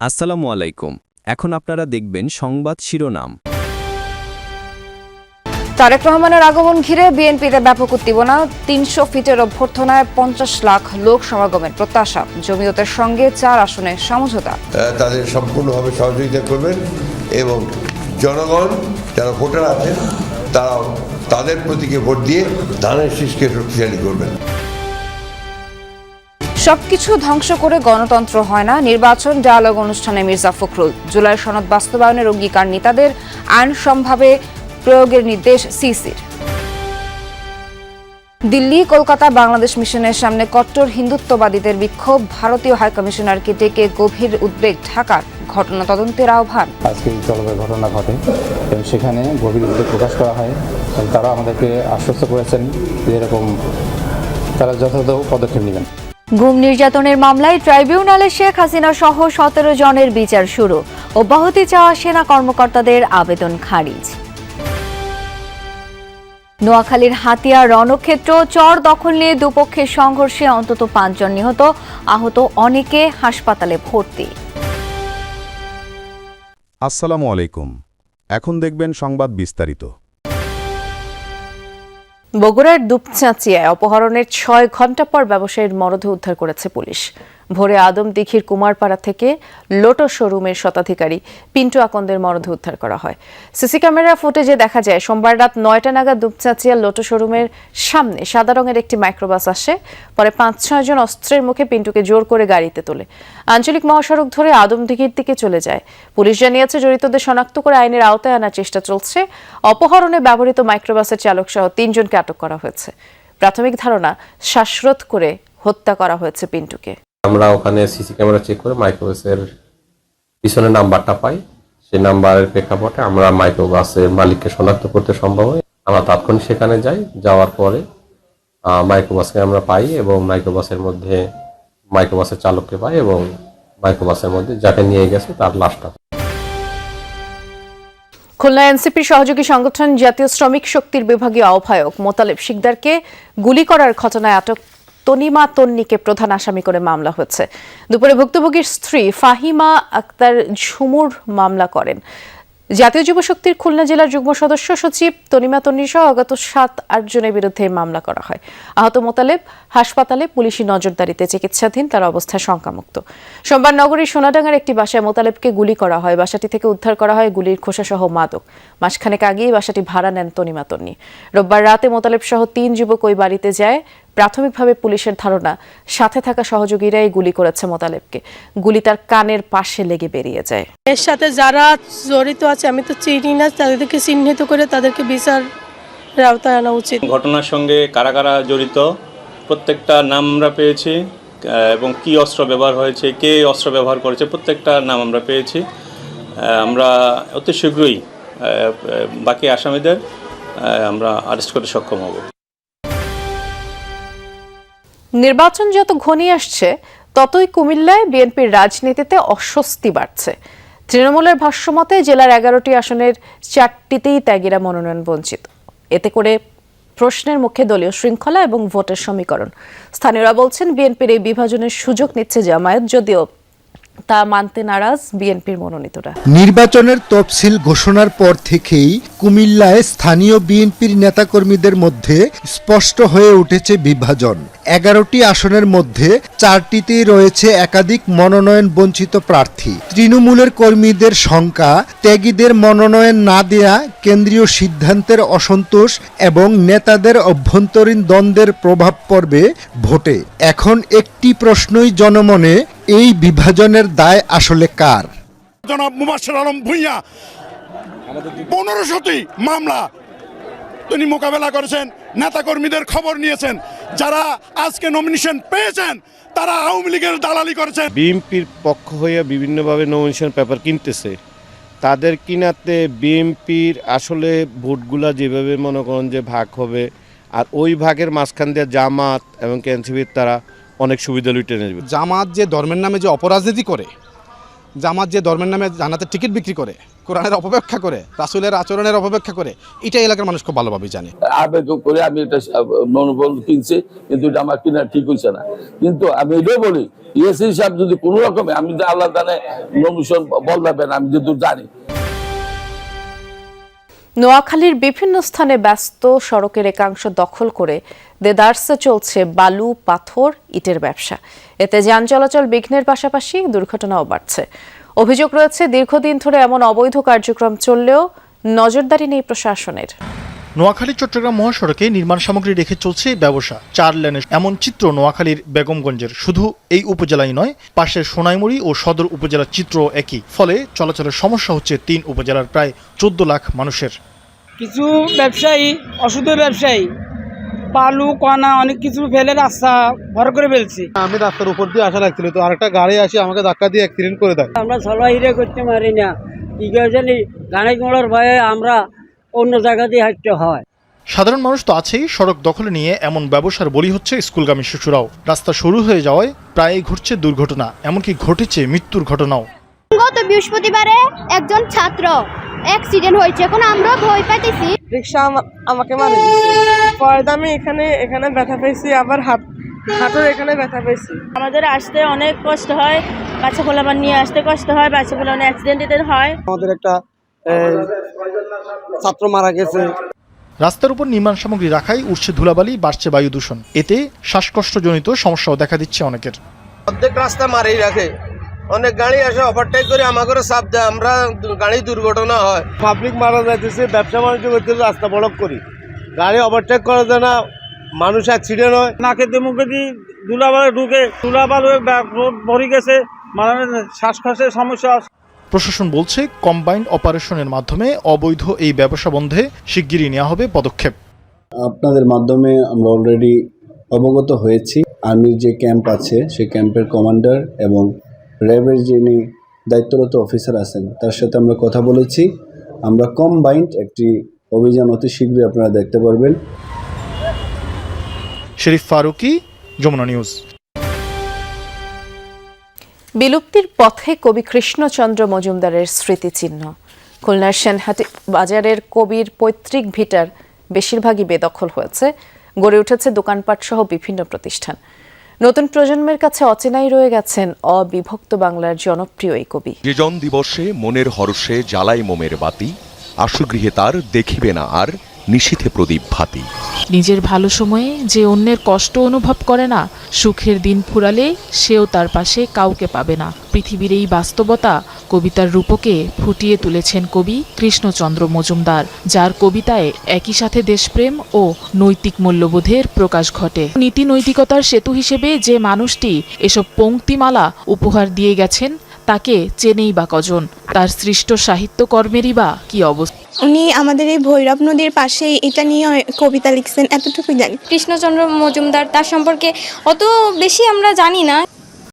আসসালামু আলাইকুম। এখন আপনারা দেখবেন সংবাদ শিরোনাম। তারেক রহমানের আগমন ঘিরে বিএনপিতে ব্যাপক উত্তেজনা। ৩০০ ফিটের অভ্যর্থনায় ৫০ লাখ লোক সমাগমের প্রত্যাশা। জমিয়তের সঙ্গে ৪ আসনে সমঝোতা। তাদের সম্পূর্ণভাবে সহযোগিতা করবেন এবং জনগণ যারা ভোটার আছেন তারাও তাদের প্রতীকে ভোট দিয়ে ধানের শীষকে শক্তিশালী করবেন। সবকিছু ধ্বংস করে গণতন্ত্র হয় না, নির্বাচন ডায়ালগ অনুষ্ঠানে মির্জা ফখরুল। জুলাই সনদ বাস্তবায়নের অঙ্গীকার নেতাদের আইন সম্ভাবে প্রয়োগের নির্দেশ সিসির। দিল্লি কলকাতা বাংলাদেশ মিশনের সামনে কট্টর হিন্দুত্ববাদীদের বিক্ষোভ। ভারতীয় হাইকমিশনারকে ডেকে গভীর উদ্বেগ ঢাকার। ঘটনা তদন্তের আহ্বান। আজকে এই জলবায়ু ঘটনা ঘটে এবং সেখানে গভীর উদ্বেগ প্রকাশ করা হয় এবং তারা আমাদেরকে আশ্বস্ত করেছেন যে এরকম তারা যথাযথ পদক্ষেপ নেবেন। গুম নির্যাতনের মামলায় ট্রাইব্যুনালে শেখ হাসিনা সহ ১৭ জনের বিচার শুরু। অব্যাহতি চাওয়া সেনা কর্মকর্তাদের আবেদন খারিজ। নোয়াখালীর হাতিয়া রণক্ষেত্র চর দখল নিয়ে দুপক্ষের সংঘর্ষে অন্তত ৫ জন নিহত, আহত অনেকে হাসপাতালে ভর্তি। আসসালামু আলাইকুম। এখন দেখবেন সংবাদ বিস্তারিত। বগুড়ার দুপচাঁচিয়ায় অপহরণের ৬ ঘণ্টা পর ব্যবসায়ীর মরদেহ উদ্ধার করেছে পুলিশ। ভোরে আদমদীঘির কুমারপাড়া থেকে লোটো শোরুমের শতাধিকারী পিন্টু আকন্দের মরদেহ উদ্ধার করা হয়। সিসি ক্যামেরা ফুটেজে দেখা যায় সোমবার রাত ৯টা নাগাদ দুপচাঁচিয়ার লোটো শোরুমের সামনে সাদা রঙের একটি মাইক্রোবাস আসে। পরে ৫-৬ জন অস্ত্রের মুখে পিন্টুকে জোর করে গাড়িতে তোলে। আঞ্চলিক মহাসড়ক ধরে আদমদীঘির দিকে চলে যায়। পুলিশ জানিয়েছে জড়িতদের শনাক্ত করে আইনের আওতায় আনার চেষ্টা চলছে। অপহরণে ব্যবহৃত মাইক্রোবাসের চালক সহ ৩ জনকে আটক করা হয়েছে। প্রাথমিক ধারণা শ্বাসরোধ করে হত্যা করা হয়েছে পিন্টুকে। আমরা ওখানে সিসি ক্যামেরা চেক করে মাইক্রোবাসের পিছনে নাম্বারটা পাই। সেই নাম্বারের প্রেক্ষাপটে আমরা মাইক্রোবাসের মালিককে শনাক্ত করতে সম্ভব হয়। আমরা তাৎক্ষণিক সেখানে যাই। যাওয়ার পরে মাইক্রোবাসকে আমরা পাই এবং মাইক্রোবাসের চালককে পাই এবং মাইক্রোবাসের মধ্যে যাকে নিয়ে গেছে তার লাশটা। খুলনা এনসিপির সহযোগী সংগঠন জাতীয় শ্রমিক শক্তির বিভাগীয় আহ্বায়ক মোতালেব শিকদারকে গুলি করার ঘটনায় আটক তনিমা তন্নিকে প্রধান আসামি করে মামলা হয়েছে। দুপুরে ভুক্তভোগীর স্ত্রী ফাহিমা আক্তার ঝুমুর মামলা করেন। জাতীয় যুব শক্তির খুলনা জেলার যুগ্ম সদস্য সচিব তনিমা তন্নি সহ অগত ৭-৮ জনের বিরুদ্ধে মামলা করা হয়। আহত মোতালেব হাসপাতালে পুলিশি নজরদারিতে চিকিৎসাধীন, তার অবস্থা শঙ্কামুক্ত। সোমবার নগরীর সোনাডাঙ্গার একটি বাসায় মোতালেবকে গুলি করা হয়। বাসাটি থেকে উদ্ধার করা হয় গুলির খোসাসহ মাদক। মাসখানেক আগেই বাসাটি ভাড়া নেন তনিমা তন্নি। রোববার রাতে মোতালেব সহ ৩ যুবক ওই বাড়িতে যায়। প্রাথমিকভাবে পুলিশের ধারণা সাথে থাকা সহযোগীরাই গুলি করেছে মোতালেবকে। গুলি তার কানের পাশে লেগে বেরিয়ে যায়। এর সাথে যারা জড়িত আছে আমি তো চিনি না, তাদেরকে চিহ্নিত করে তাদেরকে বিচার আওতায় আনা উচিত। ঘটনার সঙ্গে কারা কারা জড়িত প্রত্যেকটা নাম আমরা পেয়েছি এবং কি অস্ত্র ব্যবহার হয়েছে, কে অস্ত্র ব্যবহার করেছে প্রত্যেকটা নাম আমরা পেয়েছি। আমরা অতি শীঘ্রই বাকি আসামিদের আমরা অ্যারেস্ট করতে সক্ষম হব। নির্বাচন যত ঘনিয়ে আসছে ততই কুমিল্লায় বিএনপির রাজনীতিতে অস্বস্তি বাড়ছে। তৃণমূলের ভাষ্যমতে জেলার 11টি আসনের 4টিতেই ত্যাগীরা মনোনয়ন বঞ্চিত। এতে করে প্রশ্নের মুখে দলীয় শৃঙ্খলা এবং ভোটের সমীকরণ। স্থানীয়রা বলছেন বিএনপির এই বিভাজনের সুযোগ নিচ্ছে জামায়াত, যদিও তা মানতে নারাজ বিএনপির মনোনীতরা। নির্বাচনের তফসিল ঘোষণার পর থেকেই কুমিল্লায় স্থানীয় বিএনপির নেতাকর্মীদের মধ্যে স্পষ্ট হয়ে উঠেছে বিভাজন। 11টি আসনের মধ্যে 4টিতেই রয়েছে একাধিক মনোনয়ন বঞ্চিত প্রার্থী। তৃণমূলের কর্মীদের শঙ্কা, ত্যাগীদের মনোনয়ন না দেয়া কেন্দ্রীয় সিদ্ধান্তের অসন্তোষ এবং নেতাদের অভ্যন্তরীণ দ্বন্দ্বের প্রভাব পড়বে ভোটে। এখন একটি প্রশ্নই জনমনে, এই বিভাজনের দায় আসলে কার? জনাব মুবাশশির আলম ভূঁইয়া 1500টি মামলা তিনি মোকাবেলা করেছেন, নেতাকর্মীদের খবর নিয়েছেন। যারা আজকে নমিনেশন পেয়েছেন তারা আওয়ামী লীগের দালালি করেছেন। বিএনপির পক্ষ হয়ে বিভিন্নভাবে নমিনেশন পেপার কিনতেছে। তাদের কিনাতে বিএনপির আসলে ভোটগুলা যেভাবে মনে করেন যে ভাগ হবে, আর ওই ভাগের মাঝখান দিয়ে জামাত এবং এনসিপির তারা অনেক সুবিধা লুটে নেবে। জামাত যে ধর্মের নামে যে অপরাজনীতি করে, জামাত যে ধর্মের নামে জান্নাতের টিকিট বিক্রি করে, কোরআনের অপব্যাখ্যা করে, রাসূলের আচরণের অপব্যাখ্যা করে, এটা এলাকার মানুষ খুব ভালোভাবে জানে। আবেগ করে আমি এটা মনোবল কিনছি, কিন্তু এটা আমার কিনা ঠিক হয়েছে না। কিন্তু আমি এটাও বলি, ইয়েসি সাহেব যদি কোনো রকমে, আমি যে আল্লাহ জানে নমিশন বলবেন, আমি যেহেতু জানি। নোয়াখালীর বিভিন্ন স্থানে ব্যস্ত সড়কের একাংশ দখল করে দেদারসে চলছে বালু, পাথর, ইটের ব্যবসা। এতে যান চলাচল বিঘ্নের পাশাপাশি দুর্ঘটনাও বাড়ছে। অভিযোগ রয়েছে দীর্ঘদিন ধরে এমন অবৈধ কার্যক্রম চললেও নজরদারি নেই প্রশাসনের। নোয়াখালী চট্টগ্রাম মহাসড়কে নির্মাণ সামগ্রী রেখে চলছে ব্যবসা। 4 লেনে এমন চিত্র নোয়াখালীর বেগমগঞ্জের। শুধু এই উপজেলাই নয়, পাশের সোনাইমুড়ি ও সদর উপজেলার চিত্র একই। ফলে চলাচলের সমস্যা হচ্ছে 3 উপজেলার প্রায় 14 লাখ মানুষের। কিছু ব্যবসায়ী, অশুদ্ধ ব্যবসায়ী বালু, কণা অনেক কিছু ফেলে রাস্তা ভর করে ফেলছি। আমি রাস্তার উপর দিয়ে আসা লাগছিল, তো আরেকটা গাড়ি আসে আমাকে ধাক্কা দিয়ে অ্যাক্সিডেন্ট করে দেয়। আমরা চলাফেরা করতে পারি না, কি জানি গাড়ি ঘোড়ার ভয়ে আমরা অন্য জায়গা দিয়ে হাঁটতে হয়। সাধারণ মানুষ তো আছেই, সড়ক দখলে নিয়ে এমন ব্যবসার বলি হচ্ছে স্কুলগামী শিশুরাও। রাস্তা সরু হয়ে যাওয়ায় প্রায়ই ঘটছে দুর্ঘটনা, এমনকি ঘটেছে মৃত্যুর ঘটনাও। গত বৃহস্পতিবারে একজন ছাত্র অ্যাক্সিডেন্ট হয়েছে, এখন আমরা ভয় পাইতেছি। রিক্সা আমাকে মারে পরে আমি এখানে ব্যথা পেয়েছি, আবার হাতের এখানে ব্যথা পেয়েছি। আমাদের আসতে অনেক কষ্ট হয়, বাচ্চা পোলাপান নিয়ে আসতে কষ্ট হয়, বাচ্চা পোলা অনেক অ্যাক্সিডেন্ট হয়। আমাদের একটা ছাত্র মারা গেছে। রাস্তার উপর নির্মাণ সামগ্রী রাখায় উঠছে ধুলাবালি, বাড়ছে বায়ু দূষণ। এতে শ্বাসকষ্টজনিত সমস্যাও দেখা দিচ্ছে অনেকের। অর্ধেক রাস্তা মারেই রাখে, অনেক গাড়ি আসে ওভারটেক করে আমাদের চাপ দেয়, আমরা গাড়ি দুর্ঘটনা হয়। পাবলিক মারা যাইতেছে, ব্যবসা বাণিজ্য করতেছে, রাস্তা ব্লক করি, গাড়ি ওভারটেক করা যায় না, মানুষ অ্যাক্সিডেন্ট হয়। নাকে দিয়ে মুখে দিয়ে ধুলাবালি ঢুকে, ধুলাবালি ভরে গেছে, মানে শ্বাসকষ্টের সমস্যা। প্রশাসন বলছে কম্বাইন্ড অপারেশনের মাধ্যমে অবৈধ এই ব্যবসা বন্ধে শিগগিরই নেওয়া হবে পদক্ষেপ। আপনাদের মাধ্যমে আমরা অলরেডি অবগত হয়েছি। আর্মির যে ক্যাম্প আছে সেই ক্যাম্পের কমান্ডার এবং র্যাবের যিনি দায়িত্বরত অফিসার আছেন তার সাথে আমরা কথা বলেছি। আমরা কম্বাইন্ড একটি অভিযান অতি শীঘ্রই আপনারা দেখতে পারবেন। শরীফ ফারুকি, যমুনা নিউজ। বিলুপ্তির পথে কবি কৃষ্ণচন্দ্র মজুমদারের স্মৃতিচিহ্ন। খুলনার সেনহাটি বাজারের কবির পৈতৃক ভিটার বেশিরভাগই বেদখল হয়েছে, গড়ে উঠেছে দোকানপাট সহ বিভিন্ন প্রতিষ্ঠান। নতুন প্রজন্মের কাছে অচেনাই রয়ে গেছেন অবিভক্ত বাংলার জনপ্রিয় এই কবি। সৃজন দিবসে মনের হরষে জ্বালাই মোমের বাতি, আশুগৃহে তার দেখিবে না আর নিশীথে প্রদীপ ভাতি। নিজের ভালো সময়ে যে অন্যের কষ্ট অনুভব করে না, সুখের দিন ফুরালে সেও তার পাশে কাউকে পাবে না। পৃথিবীর এই বাস্তবতা কবিতার রূপকে ফুটিয়ে তুলেছেন কবি কৃষ্ণচন্দ্র মজুমদার, যার কবিতায় একই সাথে দেশপ্রেম ও নৈতিক মূল্যবোধের প্রকাশ ঘটে। নীতি নৈতিকতার সেতু হিসেবে যে মানুষটি এসব পংক্তিমালা উপহার দিয়ে গেছেন তাকে চেনেই বা কজন, তার সৃষ্ট সাহিত্যকর্মেরই বা কি অবস্থা। উনি আমাদের এই ভৈরব নদীর পাশে এটা নিয়ে কবিতা লিখছেন, এতটুকু জানি। কৃষ্ণচন্দ্র মজুমদার, তার সম্পর্কে অত বেশি আমরা জানি না।